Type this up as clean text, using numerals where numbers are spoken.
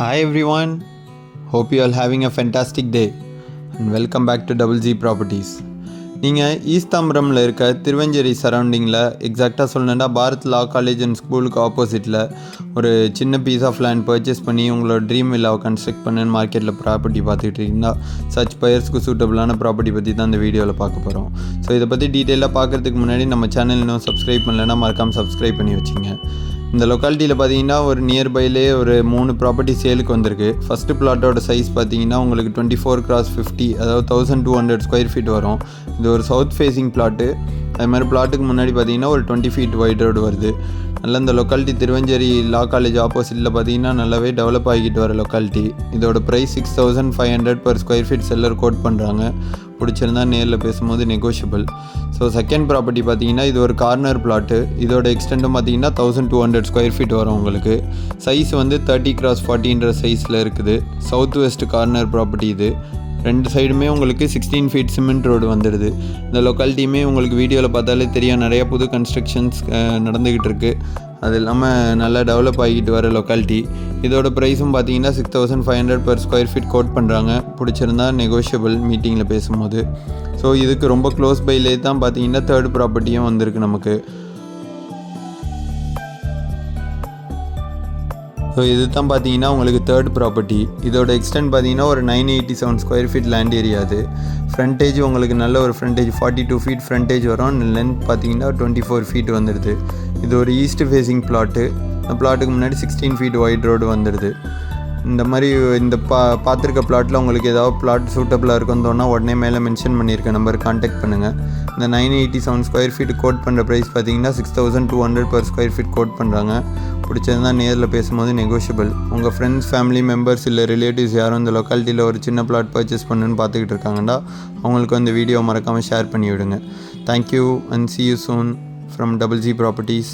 Hi everyone, hope you all having a fantastic day and welcome back to Double G Properties. நீங்கள் ஈஸ்தாம்பரமில் இருக்க திருவஞ்சேரி சரௌண்டிங்கில் எக்ஸாக்டாக சொல்லணுன்னா பாரத் லா college and ஸ்கூலுக்கு ஆப்போசிட்டில் ஒரு சின்ன பீஸ் ஆஃப் லேண்ட் பர்ச்சேஸ் பண்ணி உங்களோட ட்ரீம் வில்லாவை கன்ஸ்ட்ரக்ட் பண்ணுன்னு மார்க்கெட்டில் ப்ராப்பர்ட்டி பார்த்துக்கிட்டு இருக்கீங்கன்னா சர்ச் பயர்ஸ்க்கு சூட்டபுளான ப்ராப்பர்ட்டி பற்றி தான் இந்த வீடியோவில் பார்க்க போகிறோம். ஸோ இதை பற்றி டீட்டெயிலாக பார்க்குறதுக்கு முன்னாடி நம்ம சேனல் இன்னும் சப்ஸ்கிரைப் பண்ணலைன்னா மறக்காமல் சப்ஸ்கிரைப் பண்ணி வச்சுங்க. இந்த லொக்காலிட்டியில் பார்த்தீங்கன்னா ஒரு நியர்பைலே ஒரு 3 ப்ராப்பர்ட்டி சேலுக்கு வந்திருக்கு. ஃபஸ்ட்டு பிளாட்டோட சைஸ் பார்த்தீங்கன்னா உங்களுக்கு 24x50, அதாவது 1200 ஸ்கொயர் ஃபீட் வரும். இது ஒரு சவுத் ஃபேஸிங் பிளாட்டு. அது மாதிரி பிளாட்டுக்கு முன்னாடி பார்த்தீங்கன்னா ஒரு 20 ஃபீட் வைட் ரோடு வருது. நல்ல இந்த லொக்காலிட்டி திருவஞ்சேரி லா காலேஜ் ஆப்போசிட்டில் பார்த்தீங்கன்னா நல்லாவே டெவலப் ஆகிக்கிட்டு வர லொக்காலிட்டி. இதோட price 6500 per square feet seller quote பண்ணுறாங்க. பிடிச்சிருந்தா நேரில் பேசும்போது நெகோஷியபிள். ஸோ செகண்ட் ப்ராப்பர்ட்டி பார்த்தீங்கன்னா இது ஒரு கார்னர் பிளாட்டு. இதோட எக்ஸ்டெண்டும் பார்த்தீங்கன்னா 1200 ஸ்கொயர் ஃபீட் வரும். உங்களுக்கு சைஸ் வந்து 30x40 சைஸில் இருக்குது. சவுத் வெஸ்ட் கார்னர் ப்ராப்பர்ட்டி இது. 2 சைடுமே உங்களுக்கு 16 ஃபீட் சிமெண்ட் ரோடு வந்துடுது. இந்த லொக்காலிட்டியுமே உங்களுக்கு வீடியோவில் பார்த்தாலே தெரியும், நிறையா புது கன்ஸ்ட்ரக்ஷன்ஸ் நடந்துக்கிட்டு இருக்குது. அது இல்லாமல் நல்லா டெவலப் ஆகிட்டு வர லொக்காலிட்டி. இதோட ப்ரைஸும் பார்த்தீங்கன்னா 6500 பர் ஸ்கொயர் ஃபீட் கோட் பண்ணுறாங்க. பிடிச்சிருந்தா நெகோஷியபிள் மீட்டிங்கில் பேசும்போது. ஸோ இதுக்கு ரொம்ப க்ளோஸ் பைலே தான் பார்த்தீங்கன்னா தேர்ட் ப்ராப்பர்ட்டியும் வந்திருக்கு நமக்கு. ஸோ இது தான் பார்த்தீங்கன்னா உங்களுக்கு தேர்ட் ப்ராப்பர்ட்டி. இதோட எக்ஸ்டென்ட் பார்த்தீங்கன்னா ஒரு 987 ஸ்கொயர் ஃபீட் லேண்ட் ஏரியா. அது ஃப்ரண்டேஜ் உங்களுக்கு நல்ல ஒரு ஃப்ரண்டேஜ் 42 ஃபீட் ஃப்ரண்டேஜ் வரும். லென்த் பார்த்தீங்கன்னா 24 ஃபீட் வந்துடுது. இது ஒரு ஈஸ்ட் ஃபேஸிங் பிளாட்டு. இந்த பிளாட்டுக்கு முன்னாடி 16 ஃபீட் வைட் ரோடு வந்துடுது. இந்த மாதிரி இந்த பார்த்துருக்க பிளாட்டில் உங்களுக்கு ஏதாவது பிளாட் சூட்டபுளாக இருக்குன்னு தோணுன்னா உடனே மேலே மென்ஷன் பண்ணியிருக்க நம்பர் கான்டாக்ட் பண்ணுங்கள். இந்த 987 ஸ்கொயர் ஃபீட் கோட் பண்ணுற ப்ரைஸ் பார்த்தீங்கன்னா 6200 பர் ஸ்கொயர் ஃபீட் கோட் பண்ணுறாங்க. பிடிச்சதுதான் நேரில் பேசும்போது நெகோஷியபிள். உங்கள் ஃப்ரெண்ட்ஸ், ஃபேமிலி மெம்பர்ஸ் இல்லை ரிலேட்டிவ்ஸ் யாரும் இந்த லொக்காலிட்டியில் ஒரு சின்ன பிளாட் பர்ச்சேஸ் பண்ணுன்னு பார்த்துக்கிட்டு இருக்காங்கடா, அவங்களுக்கு இந்த வீடியோ மறக்காமல் ஷேர் பண்ணி விடுங்க. Thank you and see you soon from Double G Properties.